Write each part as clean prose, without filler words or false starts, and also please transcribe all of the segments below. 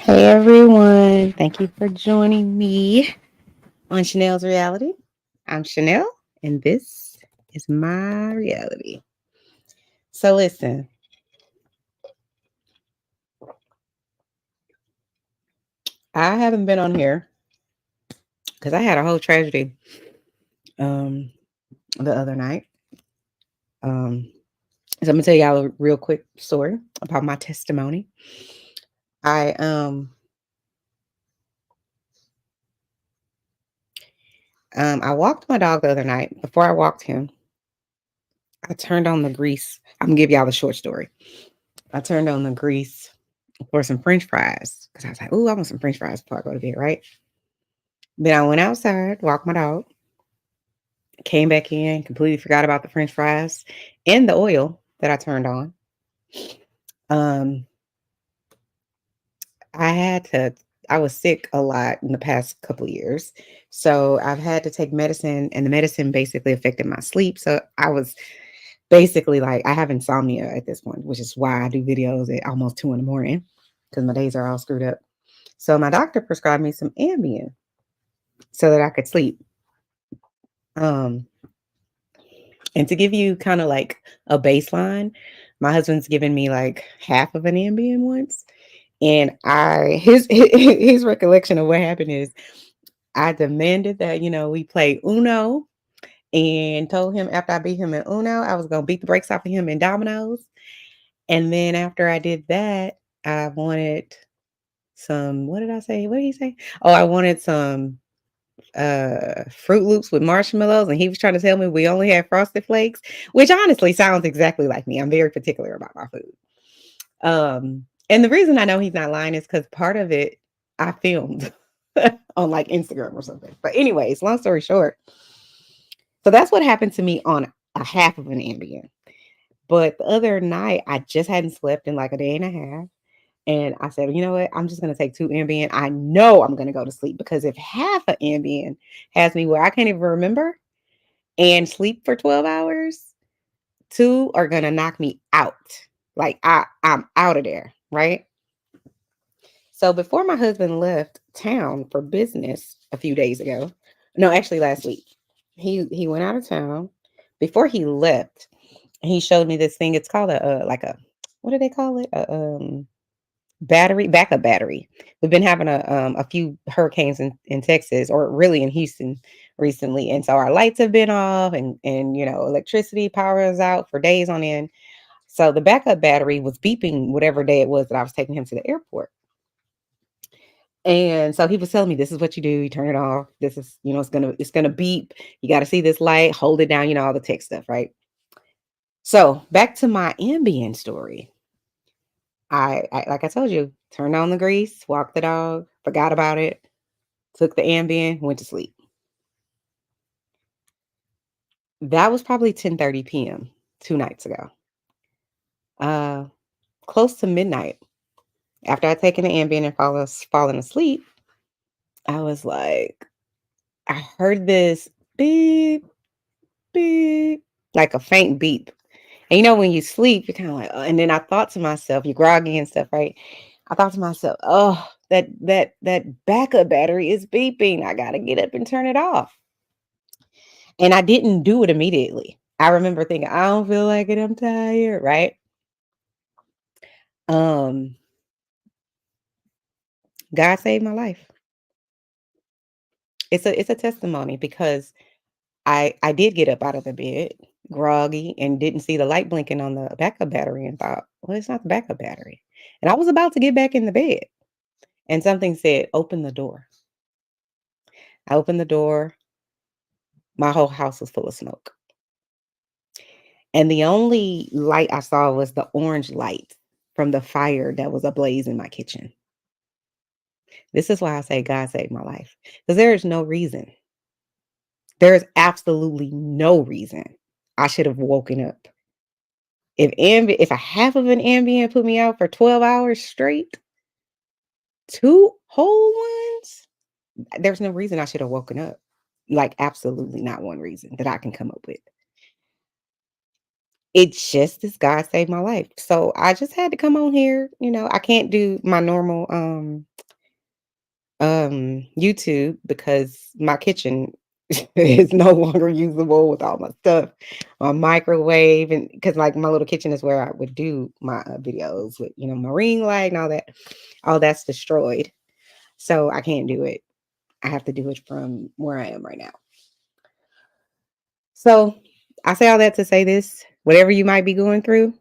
Hey everyone, thank you for joining me on Chanel's Reality. I'm Chanel, and this is my reality. So, listen, I haven't been on here because I had a whole tragedy um, the other night. Um, so, I'm gonna tell y'all a real quick story about my testimony. I I walked my dog the other night. Before I walked him, I turned on the grease. I'm gonna give y'all the short story. I turned on the grease for some French fries because I was like, "Ooh, I want some French fries before I go to bed." Right? Then I went outside, walked my dog, came back in, completely forgot about the French fries and the oil that I turned on. Um, I had to. I was sick a lot in the past couple years, so I've had to take medicine, and the medicine basically affected my sleep. So I was basically like, I have insomnia at this point, which is why I do videos at almost 2 in the morning because my days are all screwed up. So my doctor prescribed me some Ambien so that I could sleep. Um, and to give you kind of like a baseline, my husband's given me like half of an Ambien once, and I his recollection of what happened is I demanded that we play Uno, and told him after I beat him in Uno, I was gonna beat the brakes off of him in dominoes, and then after I did that, I wanted some. What did I say? What did he say? Oh, I wanted some Fruit Loops with marshmallows, and he was trying to tell me we only had Frosted Flakes, which honestly sounds exactly like me. I'm very particular about my food. And the reason I know he's not lying is because part of it I filmed on like Instagram or something. But anyways, long story short, so that's what happened to me on a half of an Ambien. But the other night, I just hadn't slept in like a day and a half. And I said, you know what? I'm just going to take 2 Ambien. I know I'm going to go to sleep because if half an Ambien has me where I can't even remember and sleep for 12 hours, two are going to knock me out. Like I'm out of there. Right. So before my husband left town for business a few days ago, no, actually last week, he went out of town. Before he left, he showed me this thing. It's called like a, what do they call it? Battery, backup battery. We've been having a few hurricanes in Texas, or really in Houston recently, and so our lights have been off, and electricity power is out for days on end. So the backup battery was beeping whatever day it was that I was taking him to the airport. And so he was telling me, this is what you do, you turn it off. This is, it's gonna beep. You got to see this light, hold it down, all the tech stuff, right? So back to my Ambien story. I like I told you, turned on the grease, walked the dog, forgot about it, took the Ambien, went to sleep. That was probably 10:30 p.m. 2 nights ago. Uh, Close to midnight, after I'd taken the Ambien and fallen asleep, I was like, I heard this beep, beep, like a faint beep. And when you sleep, you're kind of like, and then I thought to myself, you're groggy and stuff, right? I thought to myself, oh, that backup battery is beeping. I gotta get up and turn it off. And I didn't do it immediately. I remember thinking, I don't feel like it. I'm tired, right? Um, God saved my life. It's a testimony because I did get up out of the bed, groggy, and didn't see the light blinking on the backup battery and thought, well, it's not the backup battery. And I was about to get back in the bed, and something said, open the door. I opened the door. My whole house was full of smoke. And the only light I saw was the orange light from the fire that was ablaze in my kitchen. This is why I say God saved my life. Because there is no reason. There is absolutely no reason I should have woken up. If a half of an Ambien put me out for 12 hours straight, two whole ones, there's no reason I should have woken up. Like absolutely not one reason that I can come up with. It's just this guy saved my life. So I just had to come on here. I can't do my normal YouTube because my kitchen is no longer usable with all my stuff. My microwave, and because like my little kitchen is where I would do my videos with my ring light and all that. All that's destroyed. So I can't do it. I have to do it from where I am right now. So I say all that to say this: whatever you might be going through,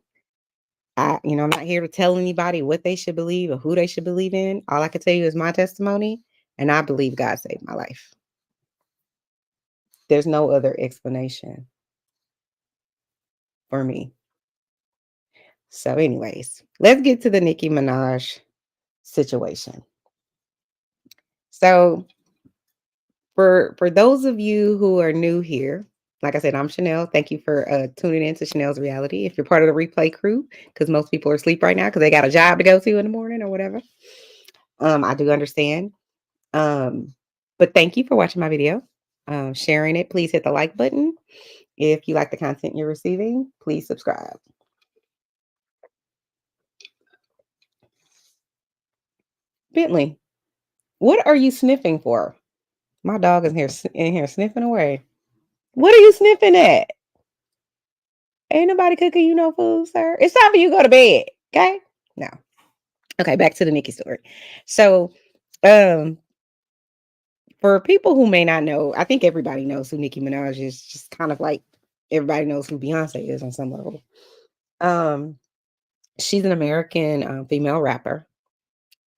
I'm not here to tell anybody what they should believe or who they should believe in. All I can tell you is my testimony, and I believe God saved my life. There's no other explanation for me. So, anyways, let's get to the Nicki Minaj situation. So, for those of you who are new here, like I said, I'm Chanel. Thank you for tuning in to Chanel's Reality. If you're part of the replay crew, because most people are asleep right now because they got a job to go to in the morning or whatever, I do understand. Um, but thank you for watching my video, sharing it. Please hit the like button. If you like the content you're receiving, please subscribe. Bentley, what are you sniffing for? My dog is here in here sniffing away. What are you sniffing at? Ain't nobody cooking you no food, sir. It's time for you to go to bed. Okay? No. Okay, back to the Nicki story. So, um, for people who may not know, I think everybody knows who Nicki Minaj is. Just kind of like everybody knows who Beyonce is on some level. Um, she's an American female rapper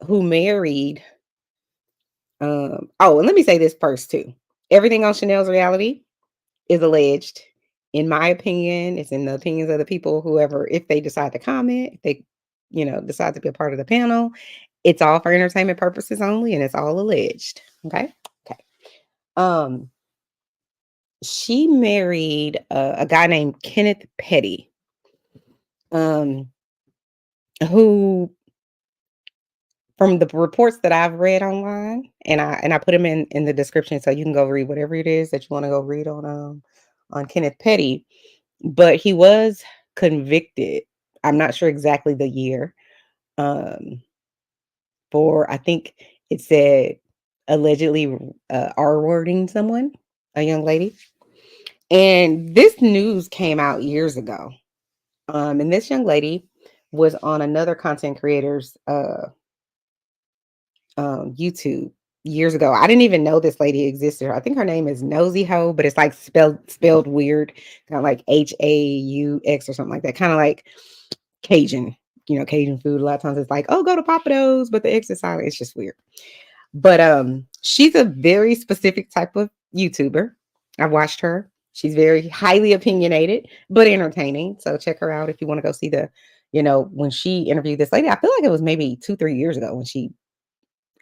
who married. Oh, and let me say this first too. Everything on Chanel's Reality is alleged. In my opinion, it's in the opinions of the people, whoever, if they decide to comment, if they, decide to be a part of the panel, it's all for entertainment purposes only, and it's all alleged. Okay. Okay. Um, she married a guy named Kenneth Petty, um, who, from the reports that I've read online, and I put them in the description so you can go read whatever it is that you want to go read on Kenneth Petty. But he was convicted. I'm not sure exactly the year. Um, for, I think it said, allegedly R-wording someone, a young lady. And this news came out years ago. And this young lady was on another content creator's YouTube years ago. I didn't even know this lady existed. I think her name is Nosy Ho, but it's like spelled weird, kind of like Haux or something like that. Kind of like Cajun, Cajun food. A lot of times it's like, oh, go to Papa Do's, but the X is silent. It's just weird. But she's a very specific type of YouTuber. I've watched her. She's very highly opinionated, but entertaining. So check her out if you want to go see when she interviewed this lady. I feel like it was maybe 2-3 years ago when she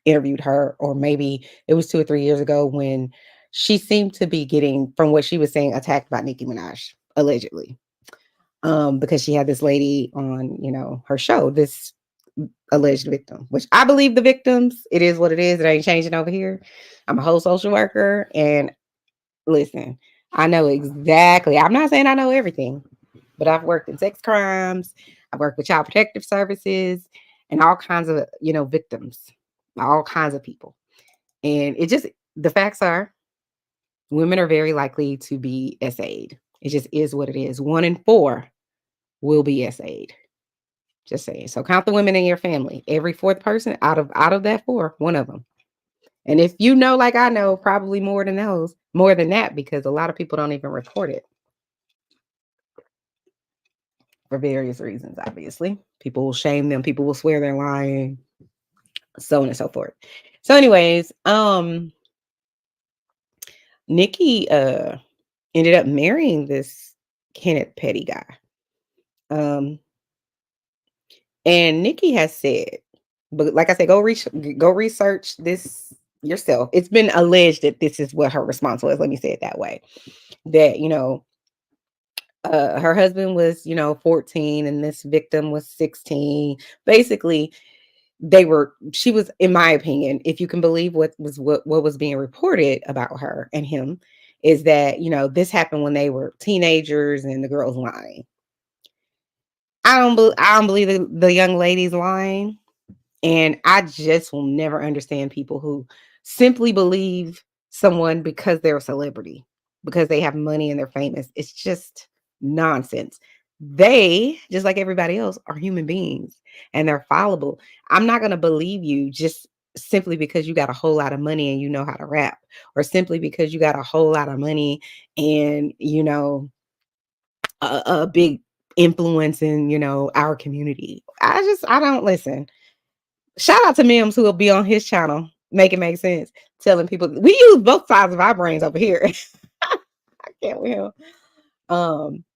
interviewed her, or maybe it was 2 or 3 years ago when she seemed to be getting, from what she was saying, attacked by Nicki Minaj, allegedly. Because she had this lady on, her show, this alleged victim, which I believe the victims. It is what it is. It ain't changing over here. I'm a whole social worker, and listen, I know exactly. I'm not saying I know everything, but I've worked in sex crimes. I've worked with child protective services and all kinds of, victims, all kinds of people. And the facts are, women are very likely to be SA'd. It just is what it is. 1 in 4 will be SA'd. Just saying. So count the women in your family. Every fourth person out of that 4, one of them. And if you know, like I know, probably more than that, because a lot of people don't even report it for various reasons. Obviously, people will shame them. People will swear they're lying, so on and so forth. So, anyways, Nicki ended up marrying this Kenneth Petty guy. And Nicki has said, but like I said, go research this yourself. It's been alleged that this is what her response was. Let me say it that way. That, her husband was, 14 and this victim was 16. Basically, she was, in my opinion, if you can believe what was being reported about her and him, is that, this happened when they were teenagers and the girl's lying. I don't believe the young lady's lying. And I just will never understand people who simply believe someone because they're a celebrity, because they have money and they're famous. It's just nonsense. They, just like everybody else, are human beings and they're fallible. I'm not going to believe you just simply because you got a whole lot of money and you know how to rap, or simply because you got a whole lot of money and, a big influence in, our community. I don't listen. Shout out to Mims who will be on his channel, make it make sense, telling people we use both sides of our brains over here. I can't with him.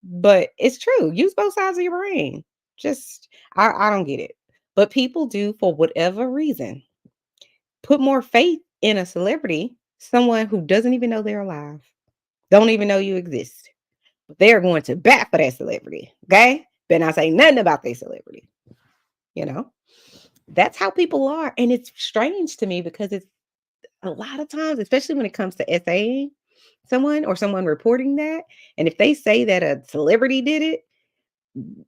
But it's true. Use both sides of your brain. Just I don't get it. But people do for whatever reason put more faith in a celebrity, someone who doesn't even know they're alive, don't even know you exist. But they're going to bat for that celebrity. Okay? Better not say nothing about their celebrity. You know? That's how people are. And it's strange to me because it's a lot of times, especially when it comes to essaying someone or someone reporting that, and if they say that a celebrity did it,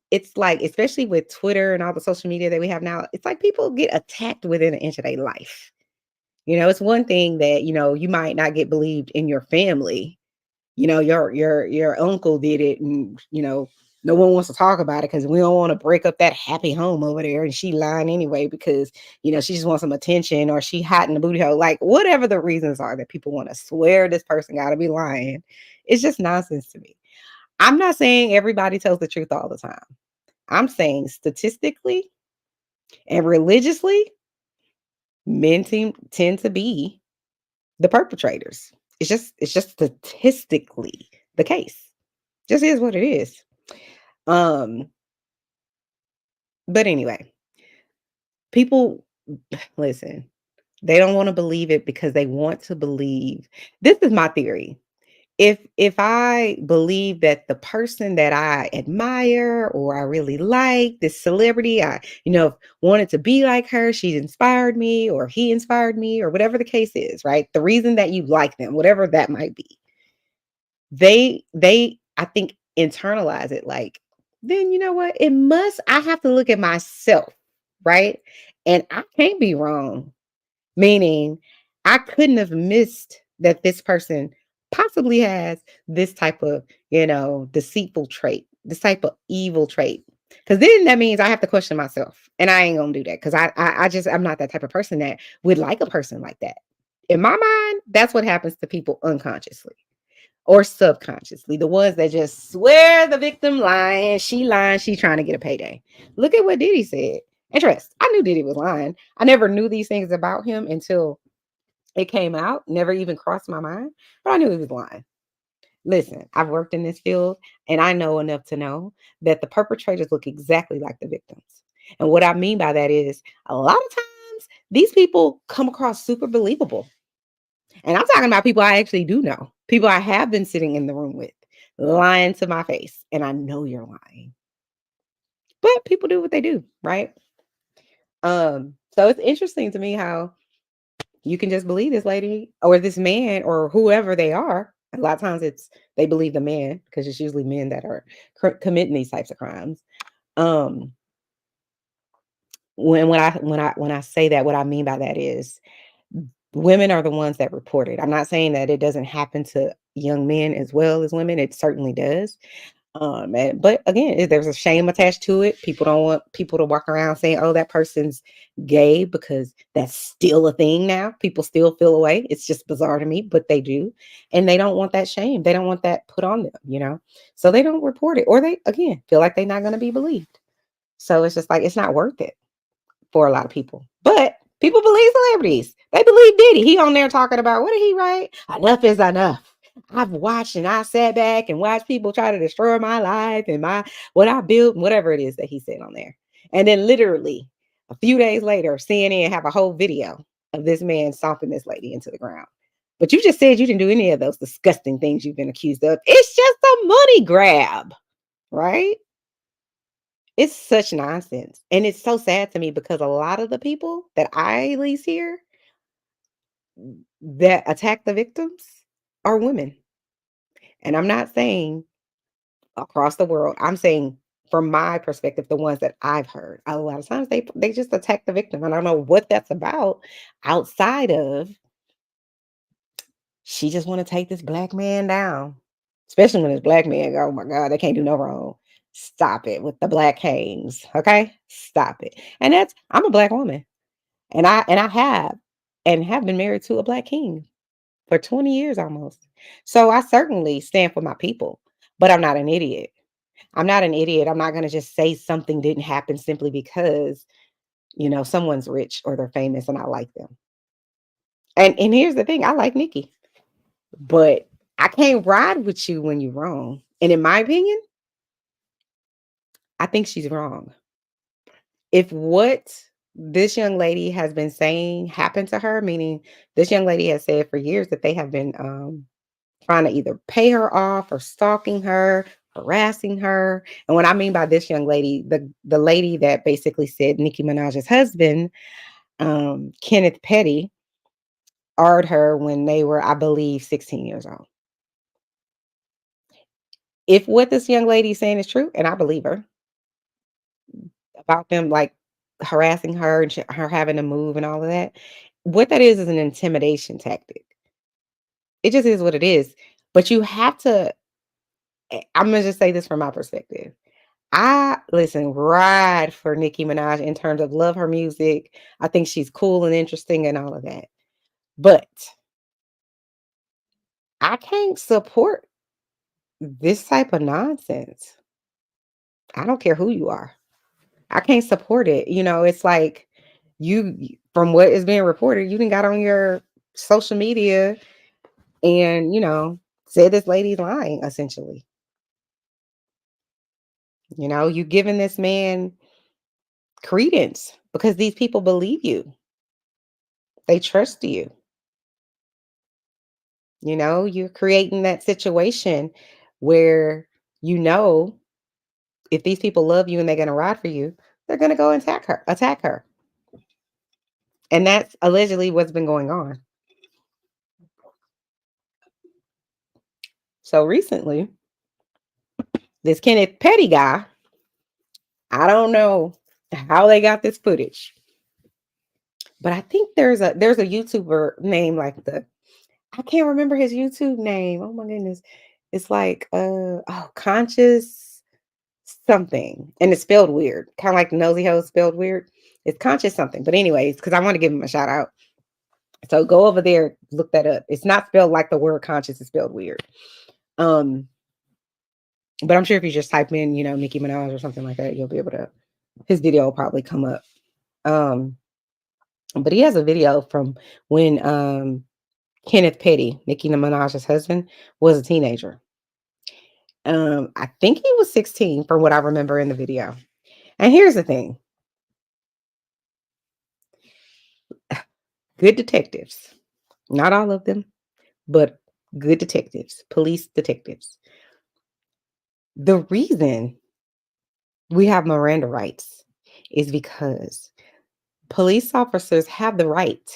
it's like, especially with Twitter and all the social media that we have now, it's like people get attacked within an inch of their life. It's one thing that, you might not get believed in your family. Your uncle did it, and no one wants to talk about it because we don't want to break up that happy home over there, and she lying anyway because she just wants some attention, or she hot in the booty hole, like whatever the reasons are that people want to swear this person got to be lying. It's just nonsense to me. I'm not saying everybody tells the truth all the time. I'm saying statistically and religiously, men tend to be the perpetrators. It's just statistically the case. Just is what it is. Um, but anyway, people listen, they don't want to believe it because they want to believe. This is my theory. If I believe that the person that I admire or I really like, this celebrity, I, wanted to be like her, she inspired me, or he inspired me, or whatever the case is, right? The reason that you like them, whatever that might be, they I think internalize it like, then you know what? I have to look at myself, right? And I can't be wrong. Meaning I couldn't have missed that this person possibly has this type of, deceitful trait, this type of evil trait. Cause then that means I have to question myself. And I ain't gonna do that. Cause I'm not that type of person that would like a person like that. In my mind, that's what happens to people unconsciously or subconsciously, the ones that just swear the victim lying, she trying to get a payday. Look at what Diddy said. Interest. I knew Diddy was lying. I never knew these things about him until it came out. Never even crossed my mind, but I knew he was lying. Listen, I've worked in this field and I know enough to know that the perpetrators look exactly like the victims. And what I mean by that is a lot of times these people come across super believable. And I'm talking about people I actually do know, people I have been sitting in the room with, lying to my face. And I know you're lying. But people do what they do, right? So it's interesting to me how you can just believe this lady or this man or whoever they are. A lot of times they believe the man because it's usually men that are committing these types of crimes. Um, when I say that, what I mean by that is women are the ones that report it. I'm not saying that it doesn't happen to young men as well as women. It certainly does. But again, there's a shame attached to it. People don't want people to walk around saying, "Oh, that person's gay," because that's still a thing now. People still feel away. It's just bizarre to me, but they do, and they don't want that shame. They don't want that put on them. So they don't report it, or they again feel like they're not going to be believed. So it's just like it's not worth it for a lot of people. But people believe celebrities. They believe Diddy. He on there talking about, what did he write? Enough is enough. I've watched and I sat back and watched people try to destroy my life and what I built, whatever it is that he said on there. And then literally a few days later, CNN have a whole video of this man stomping this lady into the ground. But you just said you didn't do any of those disgusting things you've been accused of. It's just a money grab, right? It's such nonsense. And it's so sad to me because a lot of the people that I at least hear that attack the victims are women. And I'm not saying across the world, I'm saying from my perspective, the ones that I've heard, a lot of times they just attack the victim. And I don't know what that's about outside of she just want to take this black man down. Especially when this black man go, oh my God, they can't do no wrong. Stop it with the black canes. Okay? Stop it. And that's I'm a black woman. And I have been married to a black king for 20 years almost. So I certainly stand for my people, but I'm not an idiot. I'm not an idiot. I'm not going to just say something didn't happen simply because, someone's rich or they're famous and I like them. And here's the thing, I like Nicki, but I can't ride with you when you're wrong. And in my opinion, I think she's wrong. If what this young lady has been saying happened to her, meaning this young lady has said for years that they have been trying to either pay her off or stalking her, harassing her. And what I mean by this young lady, the lady that basically said Nicki Minaj's husband, Kenneth Petty, ard her when they were, I believe, 16 years old. If what this young lady is saying is true, and I believe her, about them like harassing her and her having to move and all of that, what that is an intimidation tactic. It just is what it is. But you have to, I'm gonna just say this from my perspective. I listen, ride for Nicki Minaj in terms of love her music. I think she's cool and interesting and all of that. But I can't support this type of nonsense. I don't care who you are. I can't support it. It's like from what is being reported, you done got on your social media and, said this lady's lying, essentially. You giving this man credence because these people believe you. They trust you. You're creating that situation where you know if these people love you and they're gonna ride for you, they're gonna go and attack her. And that's allegedly what's been going on. So recently, this Kenneth Petty guy, I don't know how they got this footage, but I think there's a YouTuber named like I can't remember his YouTube name. Oh my goodness. It's like conscious something. And it's spelled weird. Kind of like nosy hoe spelled weird. It's conscious something. But anyways, because I want to give him a shout out. So go over there, look that up. It's not spelled like the word conscious, it's spelled weird. But I'm sure if you just type in, Nicki Minaj or something like that, you'll be able to his video will probably come up. But he has a video from when Kenneth Petty, Nicki Minaj's husband, was a teenager. I think he was 16 from what I remember in the video. And here's the thing. Good detectives, not all of them, but good detectives, police detectives. The reason we have Miranda rights is because police officers have the right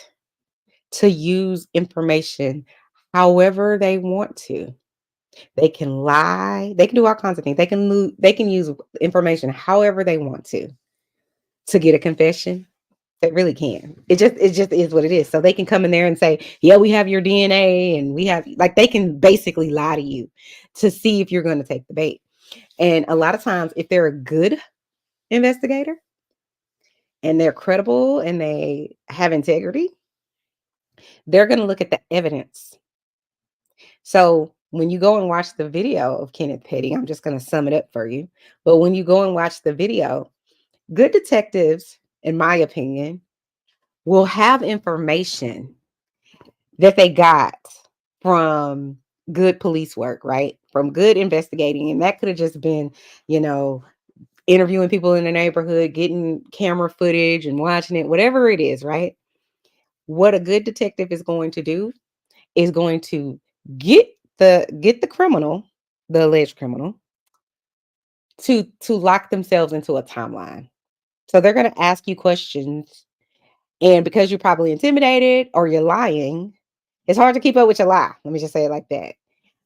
to use information however they want to. They can lie, they can do all kinds of things. They can use information however they want to get a confession. They really can. It just is what it is. So they can come in there and say, "Yeah, we have your DNA and we have," like, they can basically lie to you to see if you're going to take the bait. And a lot of times if they're a good investigator and they're credible and they have integrity, they're going to look at the evidence. So when you go and watch the video of Kenneth Petty, I'm just going to sum it up for you. But when you go and watch the video, good detectives, in my opinion, will have information that they got from good police work, right? From good investigating. And that could have just been, you know, interviewing people in the neighborhood, getting camera footage and watching it, whatever it is, right? What a good detective is going to do is going to get the criminal, the alleged criminal, to lock themselves into a timeline. So they're going to ask you questions, and because you're probably intimidated or you're lying, it's hard to keep up with your lie. Let me just say it like that.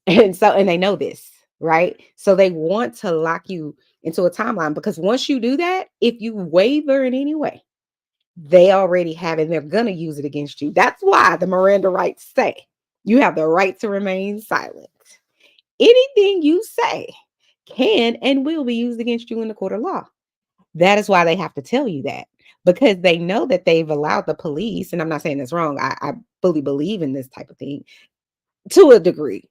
And they know this, right? So they want to lock you into a timeline, because once you do that, if you waver in any way, they already have it and they're going to use it against you. That's why the Miranda rights say you have the right to remain silent. Anything you say can and will be used against you in the court of law. That is why they have to tell you that, because they know that they've allowed the police, and I'm not saying that's wrong. I fully believe in this type of thing to a degree.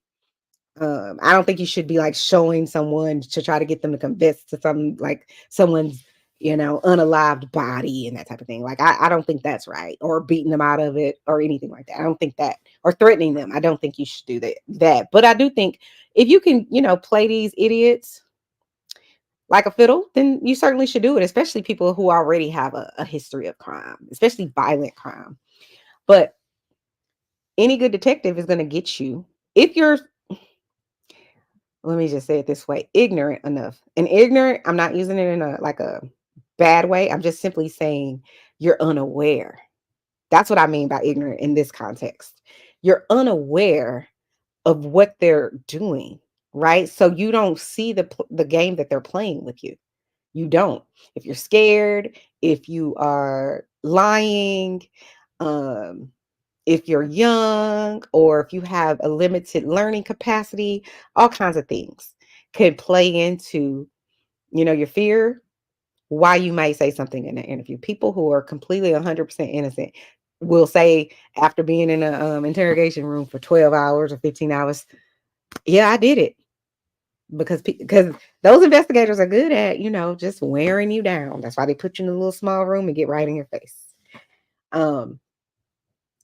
I don't think you should be like showing someone to try to get them to confess to some like someone's, unalived body and that type of thing. Like I don't think that's right, or beating them out of it or anything like that. I don't think that, or threatening them. I don't think you should do that. But I do think if you can, play these idiots like a fiddle, then you certainly should do it, especially people who already have a history of crime, especially violent crime. But any good detective is going to get you if you're, let me just say it this way, ignorant enough. And ignorant, I'm not using it in a bad way. I'm just simply saying you're unaware. That's what I mean by ignorant in this context. You're unaware of what they're doing, right? So you don't see the game that they're playing with you. You don't. If you're scared, if you are lying, um, if you're young, or if you have a limited learning capacity, all kinds of things could play into, your fear, why you might say something in an interview. People who are completely 100% innocent will say, after being in a interrogation room for 12 hours or 15 hours, yeah, I did it. Because those investigators are good at, just wearing you down. That's why they put you in a little small room and get right in your face. Um,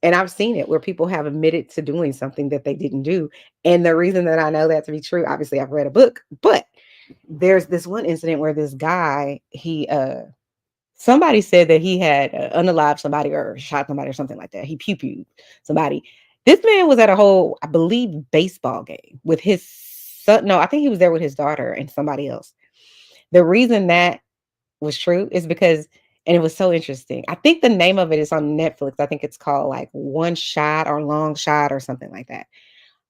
and I've seen it where people have admitted to doing something that they didn't do. And the reason that I know that to be true, obviously I've read a book, but there's this one incident where this guy, somebody said that he had unalived somebody or shot somebody or something like that. He pew-pewed somebody. This man was at a whole, I believe, baseball game with his son. No, I think he was there with his daughter and somebody else. The reason that was true is because, and it was so interesting. I think the name of it is on Netflix. I think it's called like One Shot or Long Shot or something like that.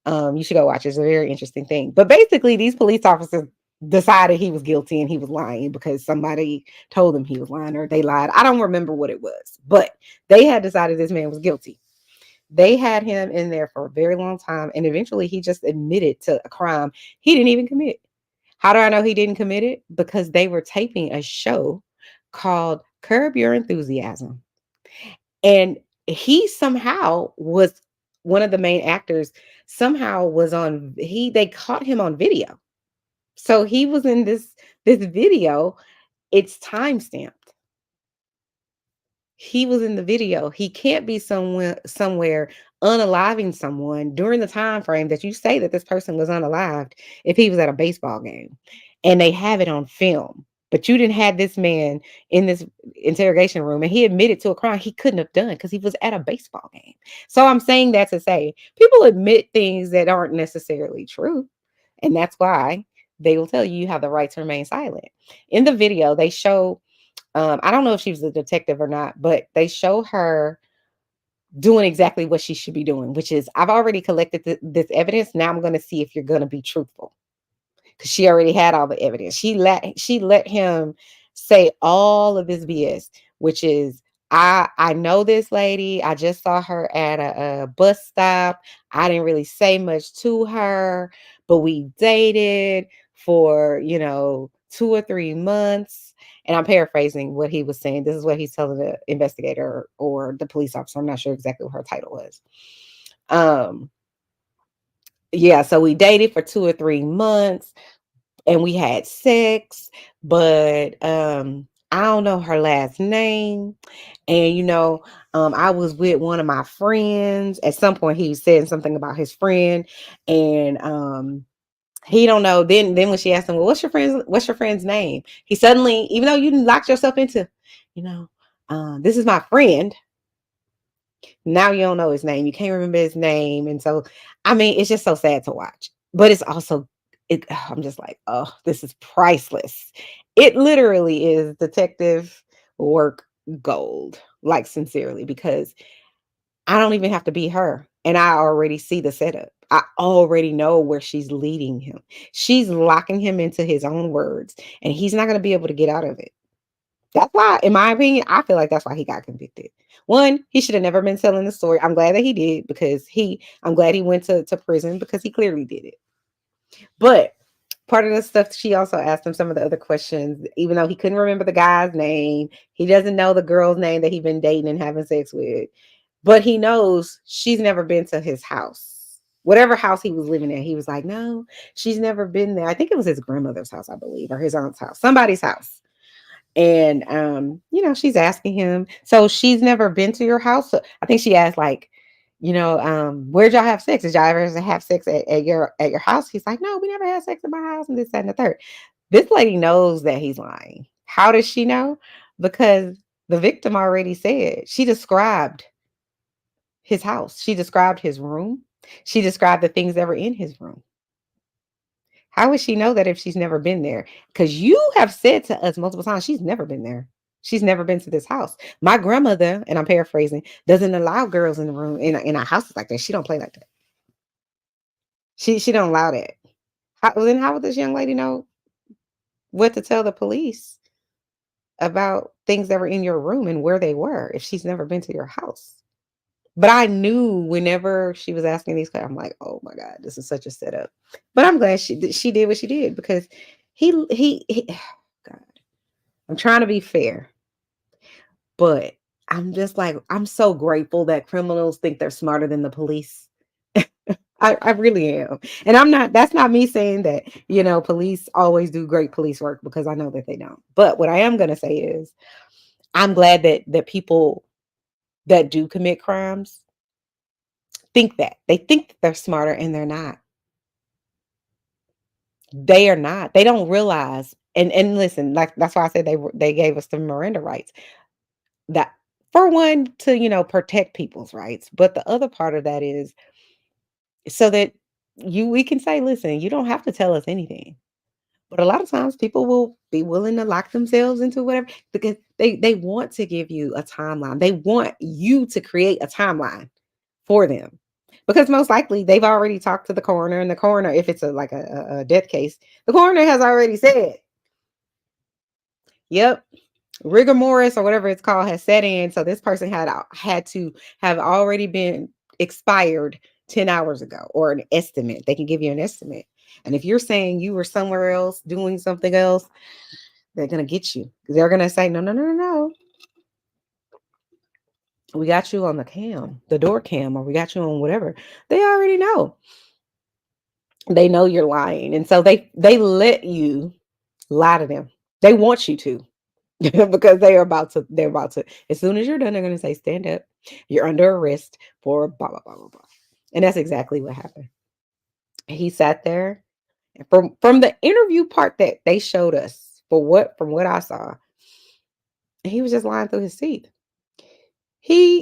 You should go watch it. It's a very interesting thing. But basically, these police officers decided he was guilty and he was lying because somebody told them he was lying or they lied. I don't remember what it was, but they had decided this man was guilty. They had him in there for a very long time, and eventually he just admitted to a crime he didn't even commit. How do I know he didn't commit it? Because they were taping a show called Curb Your Enthusiasm. And he somehow was one of the main actors, somehow was on they caught him on video. So he was in this video. It's time stamped. He was in the video. He can't be somewhere unaliving someone during the time frame that you say that this person was unalived if he was at a baseball game. And they have it on film. But you didn't have this man in this interrogation room and he admitted to a crime he couldn't have done because he was at a baseball game. So I'm saying that to say people admit things that aren't necessarily true. And that's why they will tell you you have the right to remain silent. In the video, they show I don't know if she was a detective or not, but they show her doing exactly what she should be doing, which is I've already collected this evidence. Now I'm going to see if you're going to be truthful, because she already had all the evidence. She let him say all of this BS, which is I know this lady. I just saw her at a bus stop. I didn't really say much to her, but we dated for 2 or 3 months. And I'm paraphrasing what he was saying. This is what he's telling the investigator or the police officer. I'm not sure exactly what her title was. Um, yeah, so we dated for 2 or 3 months and we had sex, but I don't know her last name. And I was with one of my friends. At some point he was saying something about his friend, and he don't know. Then when she asked him, well, what's your friend's name? He suddenly, even though you locked yourself into, you know, this is my friend. Now you don't know his name. You can't remember his name. And so, I mean, it's just so sad to watch. But it's also, I'm just like, oh, this is priceless. It literally is detective work gold, like sincerely, because I don't even have to be her. And I already see the setup. I already know where she's leading him. She's locking him into his own words, and he's not going to be able to get out of it. That's why, in my opinion, I feel like that's why he got convicted. One, he should have never been telling the story. I'm glad that he did because I'm glad he went to prison because he clearly did it. But part of the stuff, she also asked him some of the other questions, even though he couldn't remember the guy's name. He doesn't know the girl's name that he'd been dating and having sex with, but he knows she's never been to his house. Whatever house he was living in, he was like, no, she's never been there. I think it was his grandmother's house, I believe, or his aunt's house, somebody's house. And she's asking him, so she's never been to your house. So I think she asked, like, where'd y'all have sex? Did y'all ever have sex at your house? He's like, no, we never had sex at my house, and this, that, and the third. This lady knows that he's lying. How does she know? Because the victim already said, she described his house. She described his room. She described the things that were in his room. How would she know that if she's never been there? Because you have said to us multiple times she's never been there. She's never been to this house. My grandmother, and I'm paraphrasing, doesn't allow girls in the room in our houses like that. She don't play like that. She don't allow that. How would this young lady know what to tell the police about things that were in your room and where they were if she's never been to your house? But I knew whenever she was asking these questions, I'm like, oh my God, this is such a setup. But I'm glad she did what she did because he God, I'm trying to be fair, but I'm just like, I'm so grateful that criminals think they're smarter than the police. I really am. And that's not me saying that, police always do great police work because I know that they don't. But what I am gonna say is I'm glad that people that do commit crimes think that. They think that they're smarter and they're not. They are not. They don't realize. And listen, like that's why I said they gave us the Miranda rights. That for one to, protect people's rights, but the other part of that is so that we can say, listen, you don't have to tell us anything. But a lot of times people will be willing to lock themselves into whatever because they want to give you a timeline. They want you to create a timeline for them. Because most likely they've already talked to the coroner, and the coroner, if it's a death case, the coroner has already said, yep, rigor mortis or whatever it's called has set in. So this person had to have already been expired 10 hours ago, or an estimate. They can give you an estimate. And if you're saying you were somewhere else doing something else, they're gonna get you. They're gonna say, no, no, no, no, no. We got you on the cam, the door cam, or we got you on whatever. They already know. They know you're lying. And so they let you lie to them. They want you to. Because they're about to, as soon as you're done, they're going to say, stand up, you're under arrest for blah blah blah blah blah. And that's exactly what happened. He sat there, and from the interview part that they showed us, from what I saw, he was just lying through his teeth.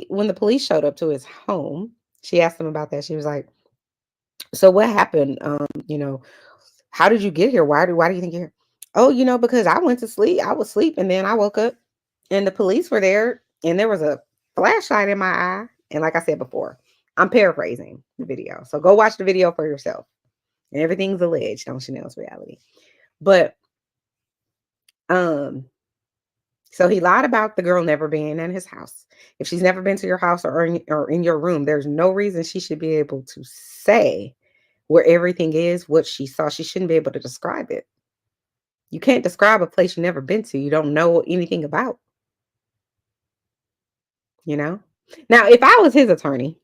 When the police showed up to his home, she asked him about that. She was like, so what happened? How did you get here? Why do you think you're here? Oh, because I went to sleep. I was asleep, and then I woke up and the police were there, and there was a flashlight in my eye. And like I said before, I'm paraphrasing the video. So go watch the video for yourself. And everything's alleged on Chanel's reality. But um, so he lied about the girl never being in his house. If she's never been to your house or in your room, there's no reason she should be able to say where everything is, what she saw. She shouldn't be able to describe it. You can't describe a place you've never been to. You don't know anything about, you know? Now, if I was his attorney,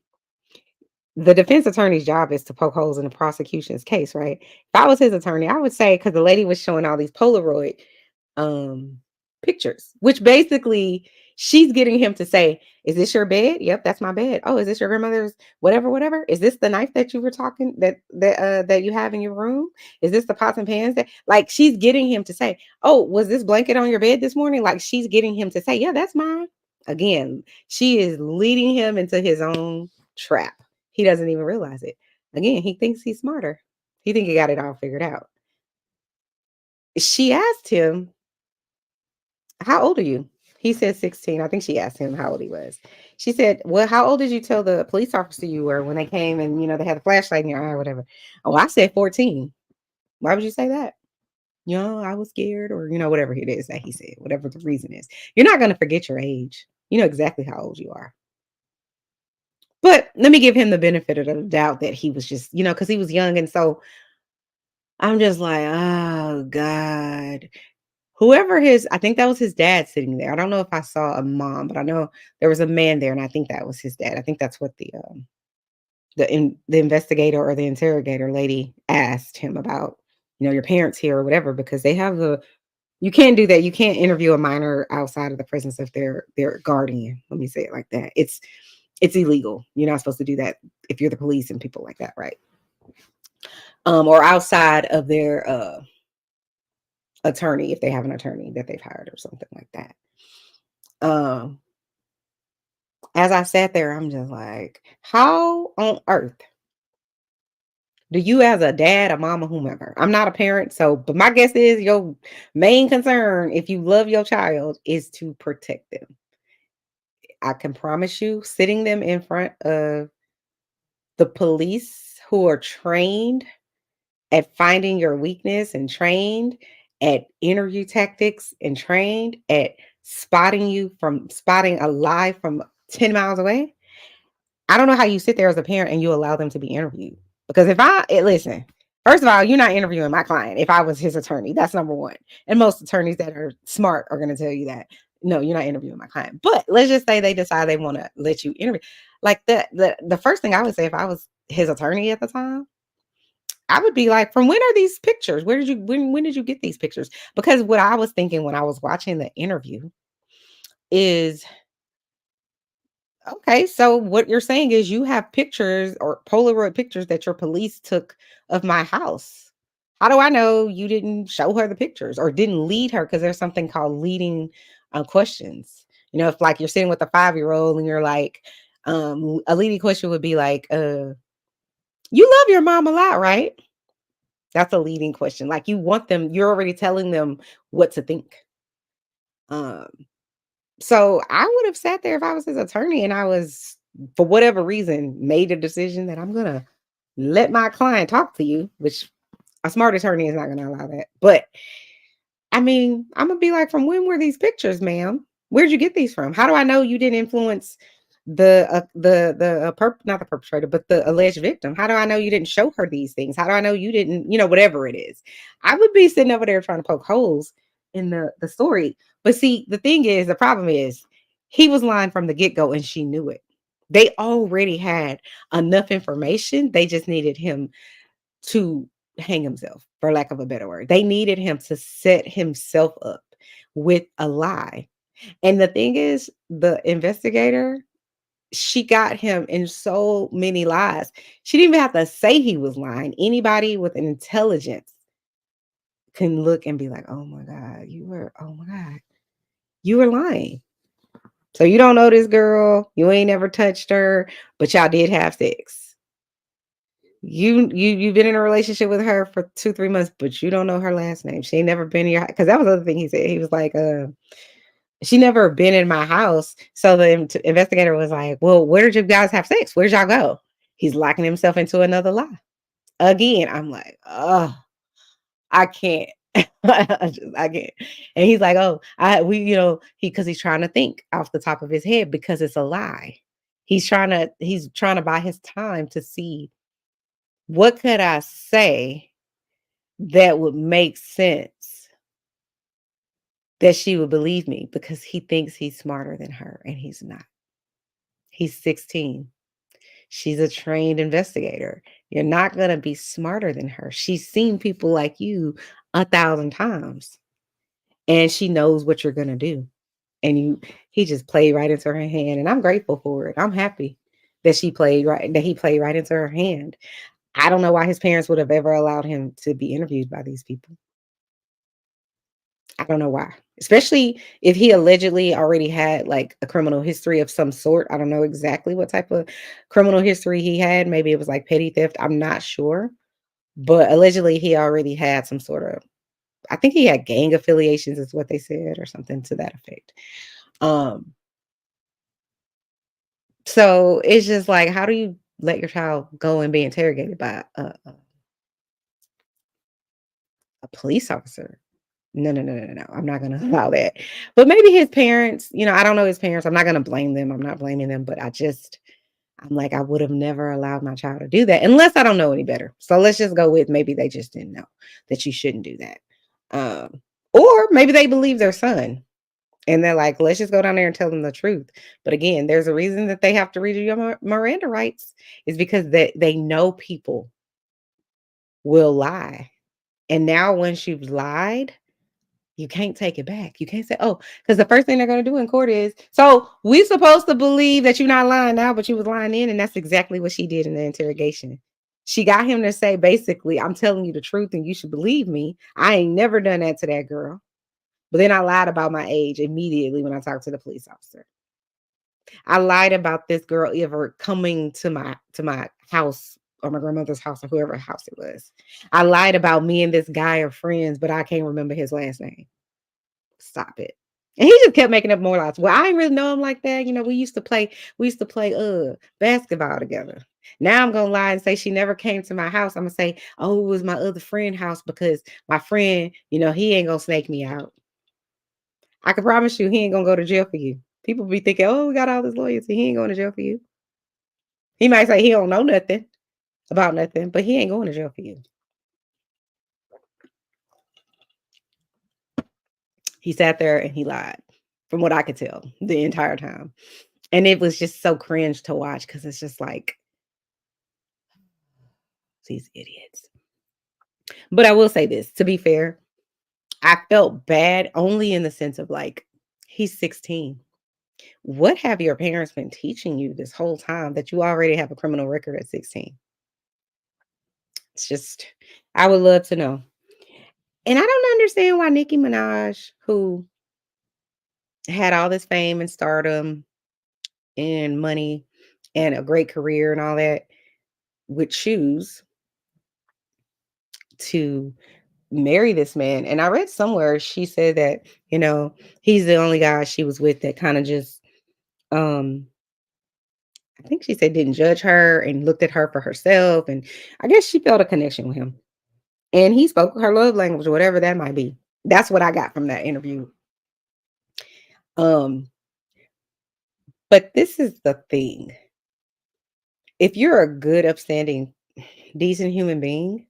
the defense attorney's job is to poke holes in the prosecution's case, right? If I was his attorney, I would say, because the lady was showing all these Polaroid um pictures, which basically she's getting him to say, is this your bed? Yep, that's my bed. Oh, is this your grandmother's whatever? Is this the knife that you were talking that you have in your room? Is this the pots and pans that, like, she's getting him to say, oh, was this blanket on your bed this morning? Like, she's getting him to say, yeah, that's mine. Again, she is leading him into his own trap. He doesn't even realize it. Again, he thinks he's smarter. He think he got it all figured out. She asked him, how old are you? He said 16. I think she asked him how old he was. She said, "Well, how old did you tell the police officer you were when they came and they had a flashlight in your eye or whatever?" Oh, I said 14. Why would you say that? I was scared, or whatever it is that he said, whatever the reason is. You're not going to forget your age. You know exactly how old you are. But let me give him the benefit of the doubt that he was just, because he was young. And so I'm just like, oh God. Whoever I think that was his dad sitting there. I don't know if I saw a mom, but I know there was a man there, and I think that was his dad. I think that's what the investigator or the interrogator lady asked him about, your parents here or whatever, because they have you can't do that. You can't interview a minor outside of the presence of their guardian. Let me say it like that. It's illegal. You're not supposed to do that if you're the police and people like that, right? Or outside of their attorney, if they have an attorney that they've hired or something like that. As I sat there, I'm just like, how on earth do you, as a dad, a mama, whomever, I'm not a parent, but my guess is your main concern, if you love your child, is to protect them. I can promise you, sitting them in front of the police who are trained at finding your weakness and trained at interview tactics and trained at spotting a lie from 10 miles away. I don't know how you sit there as a parent and you allow them to be interviewed. Because listen, first of all, you're not interviewing my client if I was his attorney. That's number one. And most attorneys that are smart are going to tell you that. No, you're not interviewing my client. But let's just say they decide they want to let you interview. Like the first thing I would say if I was his attorney at the time, I would be like, from when are these pictures? When did you get these pictures? Because what I was thinking when I was watching the interview is, okay, so what you're saying is you have pictures or Polaroid pictures that your police took of my house. How do I know you didn't show her the pictures or didn't lead her? Because there's something called leading questions. If like you're sitting with a 5-year-old and you're like, a leading question would be like, you love your mom a lot, right? That's a leading question. Like you're already telling them what to think. Um, So I would have sat there if I was his attorney and I was, for whatever reason, made a decision that I'm gonna let my client talk to you, which a smart attorney is not gonna allow that. But I mean, I'm gonna be like, from when were these pictures, ma'am? Where'd you get these from? How do I know you didn't influence not the perpetrator, but the alleged victim? How do I know you didn't show her these things? How do I know you didn't, whatever it is? I would be sitting over there trying to poke holes in the story. But see, the problem is he was lying from the get-go and she knew it. They already had enough information. They just needed him to hang himself, for lack of a better word. They needed him to set himself up with a lie. And the thing is, the investigator, she got him in so many lies. She didn't even have to say he was lying. Anybody with an intelligence can look and be like, oh my God, you were lying. So you don't know this girl, you ain't never touched her, but y'all did have sex. You've been in a relationship with her for 2-3 months, but you don't know her last name. She ain't never been in your, because that was the other thing he said. He was like, she never been in my house. So the investigator was like, well, where did you guys have sex? Where'd y'all go? He's locking himself into another lie. Again, I'm like, oh, I can't. I can't. And he's like, oh, because he's trying to think off the top of his head because it's a lie. He's trying to buy his time to see, what could I say that would make sense that she would believe me, because he thinks he's smarter than her and he's not. He's 16. She's a trained investigator. You're not going to be smarter than her. She's seen people like you 1,000 times and she knows what you're going to do. And he just played right into her hand. And I'm grateful for it. I'm happy that he played right into her hand. I don't know why his parents would have ever allowed him to be interviewed by these people. I don't know why, especially if he allegedly already had like a criminal history of some sort. I don't know exactly what type of criminal history he had. Maybe it was like petty theft. I'm not sure. But allegedly he already had some sort of, I think he had gang affiliations is what they said, or something to that effect. Um, so it's just like, how do you let your child go and be interrogated by a police officer? No, no, no, no, no. I'm not gonna allow that. But maybe his parents, I don't know his parents. I'm not gonna blame them. I'm not blaming them, but I'm like, I would have never allowed my child to do that unless I don't know any better. So let's just go with maybe they just didn't know that you shouldn't do that. Or maybe they believe their son and they're like, let's just go down there and tell them the truth. But again, there's a reason that they have to read you your Miranda rights is because they know people will lie. And now once you've lied, you can't take it back. You can't say, oh, because the first thing they're going to do in court is, so we supposed to believe that you're not lying now, but you was lying in. And that's exactly what she did in the interrogation. She got him to say, basically, I'm telling you the truth and you should believe me. I ain't never done that to that girl. But then I lied about my age immediately when I talked to the police officer. I lied about this girl ever coming to my house or my grandmother's house or whoever house it was. I lied about me and this guy are friends, but I can't remember his last name. Stop it. And he just kept making up more lies. Well, I didn't really know him like that. We used to play basketball together. Now I'm gonna lie and say she never came to my house. I'm gonna say, oh, it was my other friend house because my friend, he ain't gonna snake me out. I can promise you he ain't gonna go to jail for you. People be thinking, oh, we got all this loyalty. He ain't going to jail for you. He might say he don't know nothing about nothing, but he ain't going to jail for you. He sat there and he lied, from what I could tell, the entire time. And it was just so cringe to watch because it's just like these idiots. But I will say this, to be fair, I felt bad only in the sense of like, he's 16. What have your parents been teaching you this whole time that you already have a criminal record at 16? It's just, I would love to know. And I don't understand why Nicki Minaj, who had all this fame and stardom and money and a great career and all that, would choose to marry this man. And I read somewhere she said that, he's the only guy she was with that kind of just um I think she said didn't judge her and looked at her for herself. And I guess she felt a connection with him. And he spoke her love language, whatever that might be. That's what I got from that interview. Um, but this is the thing. If you're a good, upstanding, decent human being,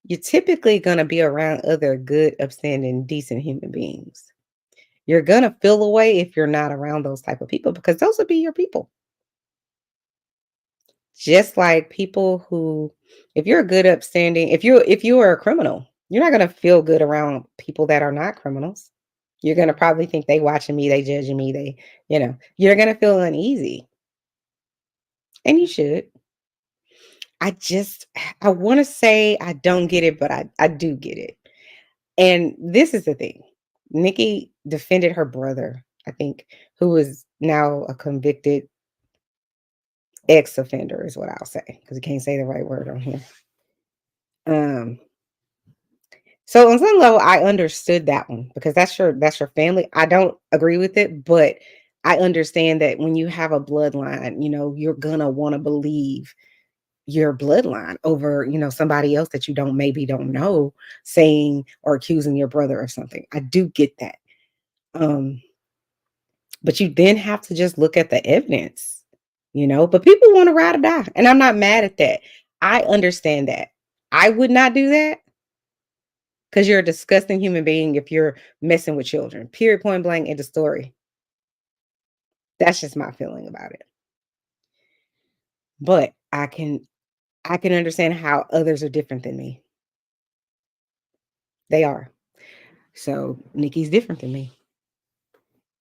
you're typically going to be around other good, upstanding, decent human beings. You're going to feel away if you're not around those type of people because those will be your people. Just like people who, if you're a good, upstanding, if you are a criminal, you're not going to feel good around people that are not criminals. You're going to probably think they watching me, they judging me, you're going to feel uneasy. And you should. I just I wanna say I don't get it, but I do get it. And this is the thing. Nikki defended her brother, I think, who is now a convicted ex-offender is what I'll say, because you can't say the right word on here. Um, so on some level, I understood that one because that's your family. I don't agree with it, but I understand that when you have a bloodline, you're gonna wanna believe your bloodline over, somebody else that you don't know saying or accusing your brother of something. I do get that. Um, but you then have to just look at the evidence, but people want to ride or die. And I'm not mad at that. I understand that. I would not do that because you're a disgusting human being if you're messing with children. Period, point blank, end of story. That's just my feeling about it. But I can understand how others are different than me. They are. So Nikki's different than me.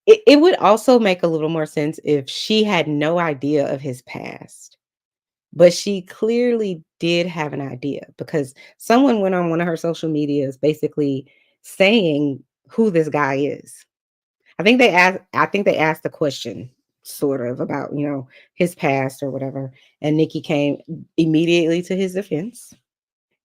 It would also make a little more sense if she had no idea of his past, but she clearly did have an idea because someone went on one of her social medias basically saying who this guy is. I think they asked the question sort of about, his past or whatever, and Nikki came immediately to his defense.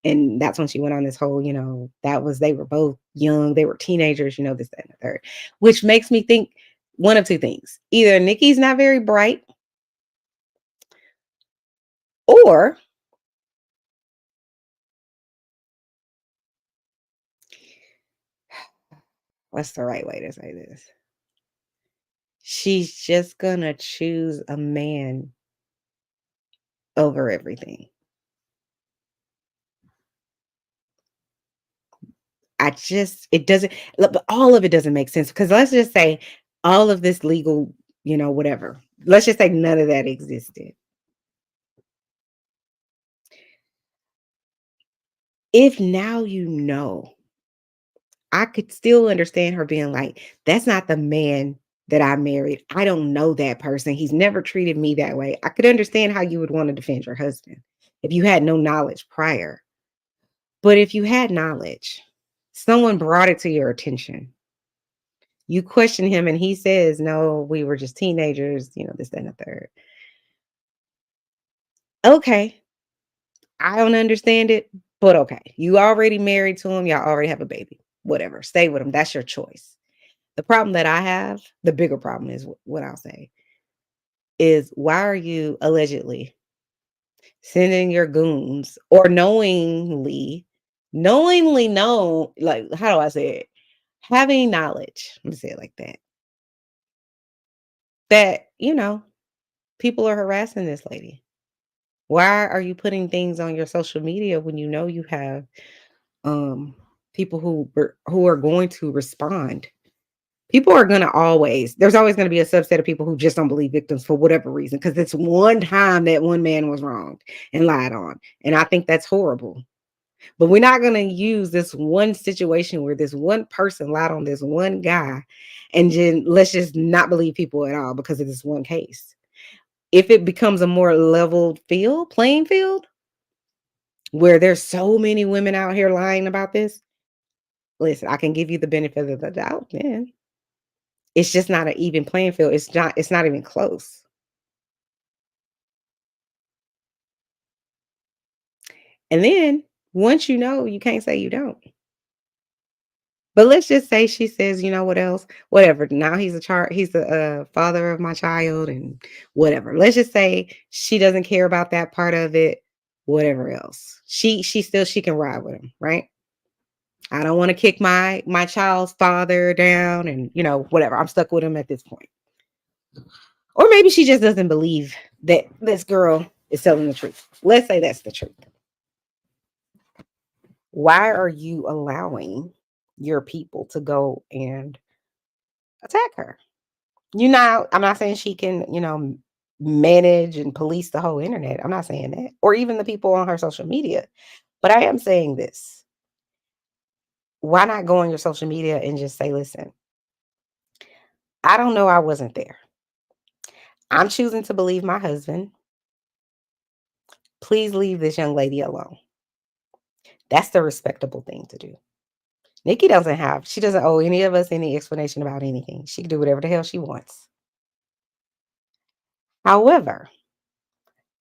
And that's when she went on this whole, they were both young, they were teenagers, this, that, and the third, which makes me think one of two things. Either Nikki's not very bright, or what's the right way to say this? She's just gonna choose a man over everything. It doesn't, look, but all of it doesn't make sense because let's just say all of this legal, whatever. Let's just say none of that existed. If now I could still understand her being like, that's not the man that I married. I don't know that person. He's never treated me that way. I could understand how you would want to defend your husband if you had no knowledge prior. But if you had knowledge, someone brought it to your attention. You question him and he says, no, we were just teenagers, this, that, and the third. Okay. I don't understand it, but okay. You already married to him. Y'all already have a baby. Whatever. Stay with him. That's your choice. The problem that I have, the bigger problem is what I'll say is why are you allegedly sending your goons or knowingly know, like, how do I say it? Having knowledge, let me say it like that, people are harassing this lady. Why are you putting things on your social media when you know you have um people who are going to respond? People are going to there's always going to be a subset of people who just don't believe victims for whatever reason because it's one time that one man was wronged and lied on, and I think that's horrible. But we're not going to use this one situation where this one person lied on this one guy and then let's just not believe people at all because of this one case. If it becomes a more leveled playing field, where there's so many women out here lying about this, listen, I can give you the benefit of the doubt, man. It's just not an even playing field. It's not even close. And then once you know, you can't say you don't. But let's just say she says, you know what else? Whatever. Now he's the father of my child and whatever. Let's just say she doesn't care about that part of it. Whatever else. She can ride with him, right? I don't want to kick my child's father down and whatever. I'm stuck with him at this point. Or maybe she just doesn't believe that this girl is telling the truth. Let's say that's the truth. Why are you allowing your people to go and attack her? I'm not saying she can, manage and police the whole internet. I'm not saying that. Or even the people on her social media. But I am saying this. Why not go on your social media and just say, listen, I don't know, I wasn't there. I'm choosing to believe my husband. Please leave this young lady alone. That's the respectable thing to do. She doesn't owe any of us any explanation about anything. She can do whatever the hell she wants. However,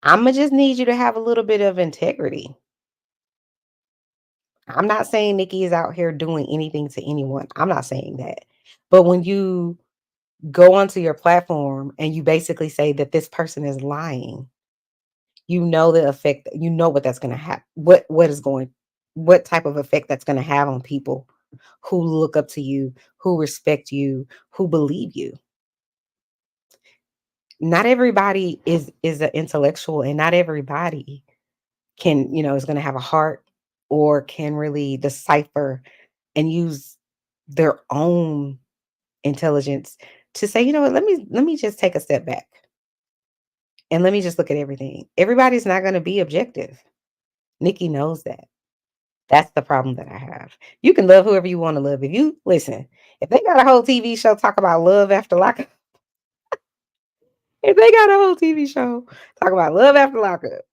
I'm going to just need you to have a little bit of integrity. I'm not saying Nicki is out here doing anything to anyone. I'm not saying that. But when you go onto your platform and you basically say that this person is lying, you know the effect, you know what that's going to have, what type of effect that's going to have on people who look up to you, who respect you, who believe you. Not everybody is an intellectual, and not everybody can, is going to have a heart or can really decipher and use their own intelligence to say, you know what, let me just take a step back and let me just look at everything. Everybody's not going to be objective. Nicki knows that. That's the problem that I have. You can love whoever you want to love. If they got a whole TV show talk about love after lockup, if they got a whole TV show talk about love after lockup,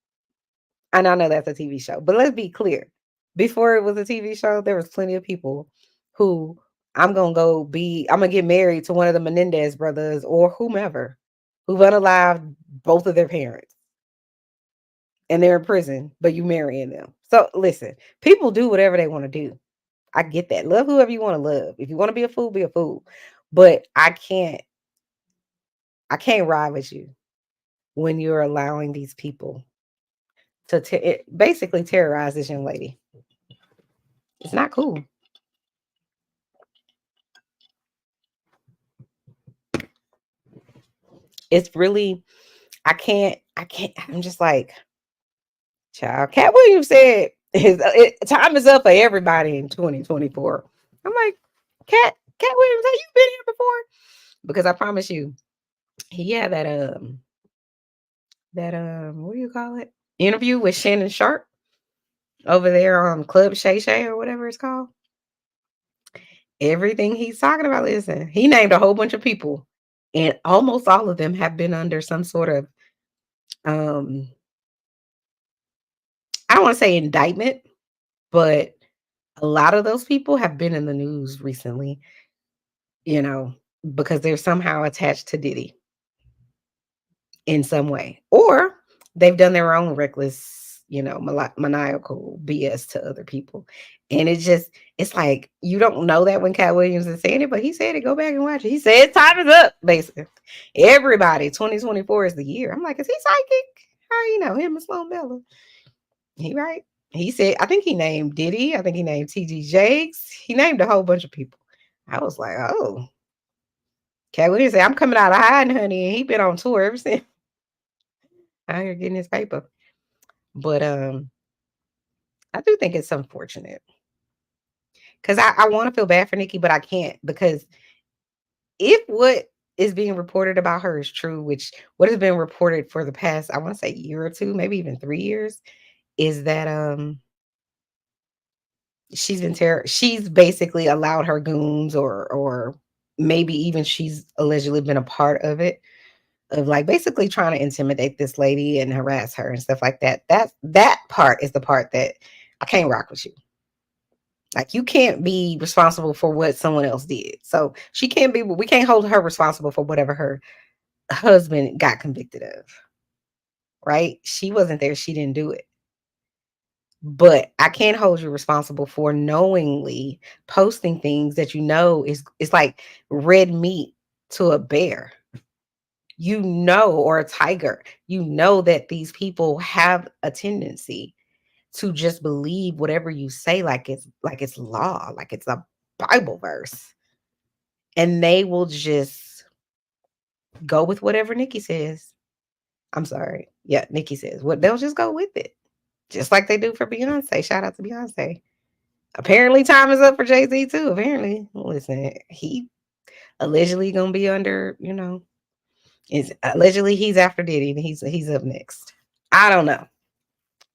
and I know that's a TV show, but let's be clear. Before it was a TV show, there was plenty of people who I'm gonna get married to one of the Menendez brothers or whomever who've unalived both of their parents and they're in prison, but you marrying them. So listen, people do whatever they want to do. I get that. Love whoever you want to love. If you want to be a fool, be a fool. But I can't. I can't ride with you when you're allowing these people to basically terrorize this young lady. It's not cool. It's really, I can't, I'm just like, child. Cat Williams said, time is up for everybody in 2024. I'm like, Cat Williams, have you been here before? Because I promise you, he had that what do you call it? Interview with Shannon Sharp over there on Club Shay Shay or whatever it's called. Everything he's talking about, listen, he named a whole bunch of people, and almost all of them have been under some sort of um I don't want to say indictment, but a lot of those people have been in the news recently, you know, because they're somehow attached to Diddy in some way, or they've done their own reckless, maniacal BS to other people. And it's like you don't know that when Cat Williams is saying it, but he said it. Go back and watch it. He said time is up, basically. Everybody, 2024 is the year. I'm like, is he psychic? How you know him and Sloan Bella? He right. He said, I think he named Diddy. I think he named TG Jakes. He named a whole bunch of people. I was like, oh, Cat Williams said, I'm coming out of hiding, honey. And he been on tour ever since. Out here getting his paper. But I do think it's unfortunate. Because I want to feel bad for Nicki, but I can't because if what is being reported about her is true, which what has been reported for the past, I want to say year or two, maybe even 3 years, is that she's basically allowed her goons or maybe even she's allegedly been a part of it, of like basically trying to intimidate this lady and harass her and stuff like that. That part is the part that I can't rock with you. Like you can't be responsible for what someone else did. So she can't be we can't hold her responsible for whatever her husband got convicted of. Right? She wasn't there, she didn't do it. But I can't hold you responsible for knowingly posting things that you know is it's like red meat to a bear. You know, or a tiger. You know that these people have a tendency to just believe whatever you say like it's law, like it's a Bible verse. And they will just go with whatever Nicki says. I'm sorry. Yeah, Nicki says. What they'll just go with it. Just like they do for Beyonce. Shout out to Beyonce. Apparently time is up for Jay-Z too. Apparently. Listen, he allegedly gonna be under, is allegedly he's after Diddy and he's up next. I don't know.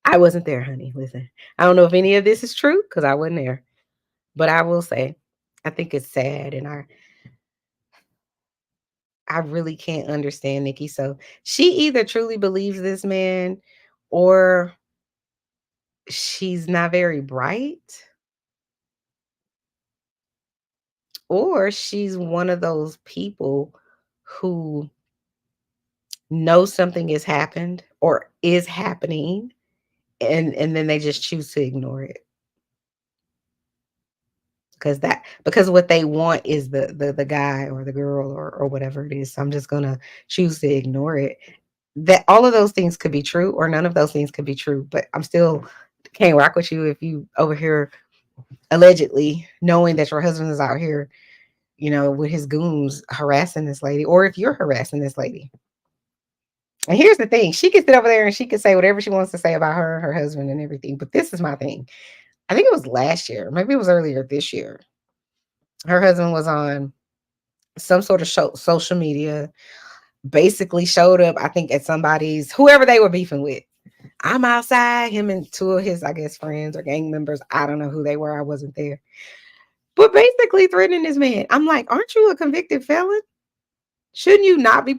I wasn't there, honey. Listen. I don't know if any of this is true because I wasn't there. But I will say, I think it's sad and I really can't understand Nicki. So she either truly believes this man or she's not very bright or she's one of those people who know something has happened or is happening and then they just choose to ignore it because what they want is the guy or the girl or whatever it is. So I'm just gonna choose to ignore it. That all of those things could be true or none of those things could be true, but I'm still can't rock with you if you over here allegedly knowing that your husband is out here, with his goons harassing this lady, or if you're harassing this lady. And here's the thing, she can sit over there and she can say whatever she wants to say about her and her husband and everything. But this is my thing. I think it was last year, maybe it was earlier this year. Her husband was on some sort of social media, basically showed up, I think, at somebody's, whoever they were beefing with. I'm outside, him and two of his, I guess, friends or gang members. I don't know who they were. I wasn't there. But basically threatening this man. I'm like, aren't you a convicted felon? Shouldn't you not be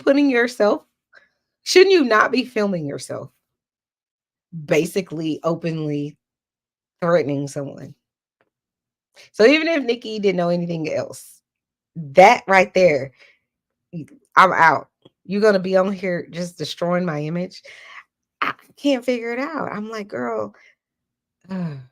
shouldn't you not be filming yourself? Basically openly threatening someone. So even if Nicki didn't know anything else, that right there, I'm out. You're gonna be on here just destroying my image. I can't figure it out. I'm like, girl, I'm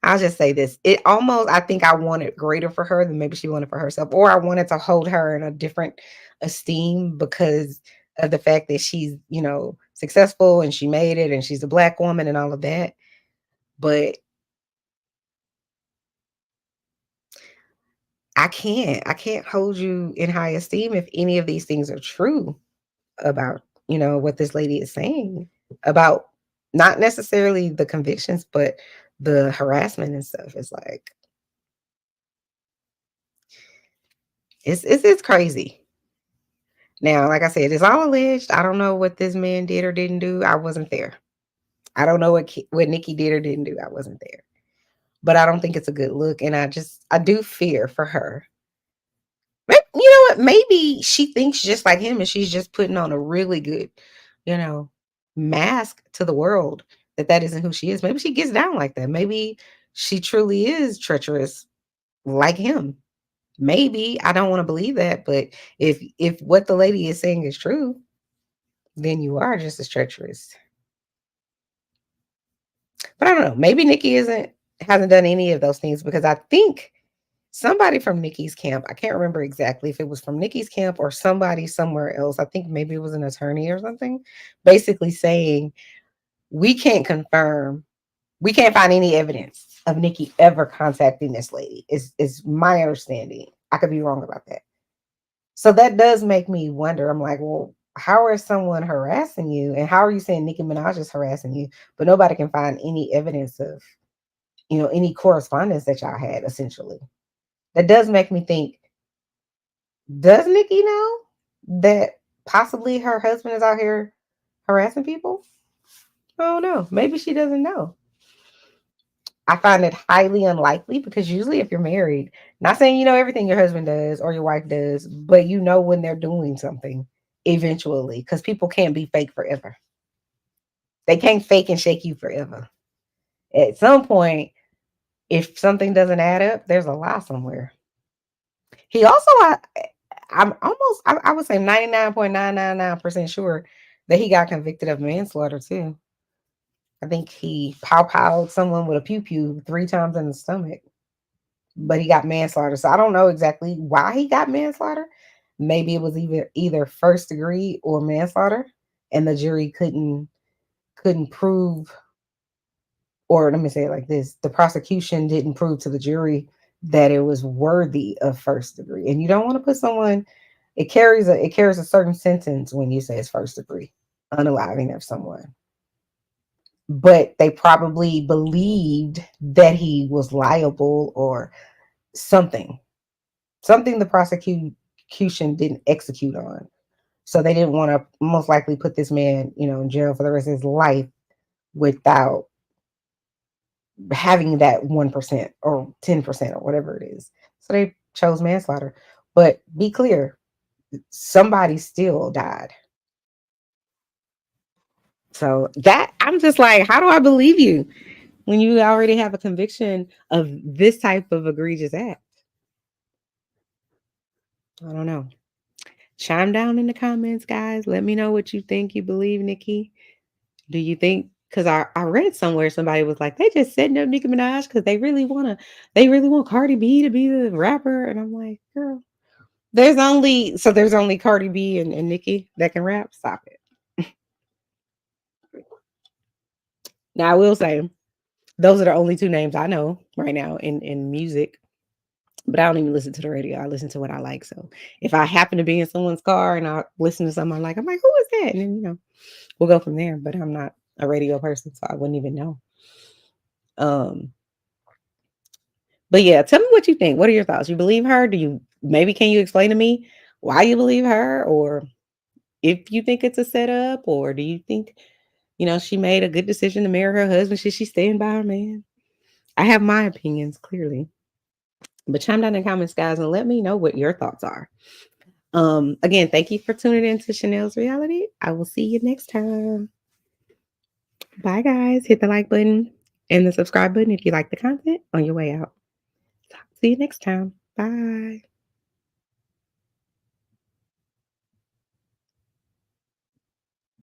I'll just say this. It almost, I think I wanted greater for her than maybe she wanted for herself, or I wanted to hold her in a different esteem because of the fact that she's, successful and she made it and she's a black woman and all of that. But I can't hold you in high esteem if any of these things are true about, what this lady is saying about not necessarily the convictions, but the harassment and stuff. It's like, it's crazy. Now, like I said, it's all alleged. I don't know what this man did or didn't do. I wasn't there. I don't know what Nikki did or didn't do. I wasn't there. But I don't think it's a good look, and I do fear for her. You know what? Maybe she thinks just like him, and she's just putting on a really good, you know, mask to the world that isn't who she is. Maybe she gets down like that. Maybe she truly is treacherous like him. Maybe I don't want to believe that, but if what the lady is saying is true, then you are just as treacherous. But I don't know. Maybe Nikki hasn't done any of those things because I think somebody from Nikki's camp, I can't remember exactly if it was from Nikki's camp or somebody somewhere else. I think maybe it was an attorney or something, basically saying we can't confirm, we can't find any evidence of Nikki ever contacting this lady. Is my understanding. I could be wrong about that. So that does make me wonder. I'm like, well, how is someone harassing you? And how are you saying Nicki Minaj is harassing you? But nobody can find any evidence of, any correspondence that y'all had, essentially. That does make me think, does Nicki know that possibly her husband is out here harassing people? I don't know. Maybe she doesn't know. I find it highly unlikely because usually if you're married, not saying you know everything your husband does or your wife does, but you know when they're doing something eventually because people can't be fake forever. They can't fake and shake you forever. At some point, if something doesn't add up, there's a lie somewhere. He also, I would say 99.999% sure that he got convicted of manslaughter too. I think he powed someone with a pew pew 3 times in the stomach, but he got manslaughter. So I don't know exactly why he got manslaughter. Maybe it was either first degree or manslaughter, and the jury couldn't prove, or let me say it like this: the prosecution didn't prove to the jury that it was worthy of first degree. And you don't want to put someone. It carries a certain sentence when you say it's first degree unaliving of someone. But they probably believed that he was liable or something, something the prosecution didn't execute on. So they didn't want to most likely put this man, in jail for the rest of his life without having that 1% or 10% or whatever it is. So they chose manslaughter. But be clear, somebody still died. So that I'm just like, how do I believe you when you already have a conviction of this type of egregious act? I don't know. Chime down in the comments, guys. Let me know what you think you believe, Nikki. Do you think, because I read somewhere somebody was like, they just setting up Nicki Minaj because they really want Cardi B to be the rapper. And I'm like, girl, there's only Cardi B and Nicki that can rap. Stop it. Now I will say those are the only two names I know right now in music. But I don't even listen to the radio. I listen to what I like. So if I happen to be in someone's car and I listen to something I'm like, who is that? And then, we'll go from there. But I'm not a radio person, so I wouldn't even know. Um, but yeah, tell me what you think. What are your thoughts? You believe her? Can you explain to me why you believe her? Or if you think it's a setup, or do you think, she made a good decision to marry her husband? Should she stand by her man? I have my opinions, clearly. But chime down in the comments, guys, and let me know what your thoughts are. Again, thank you for tuning in to Chanel's Reality. I will see you next time. Bye, guys. Hit the like button and the subscribe button if you like the content on your way out. See you next time. Bye.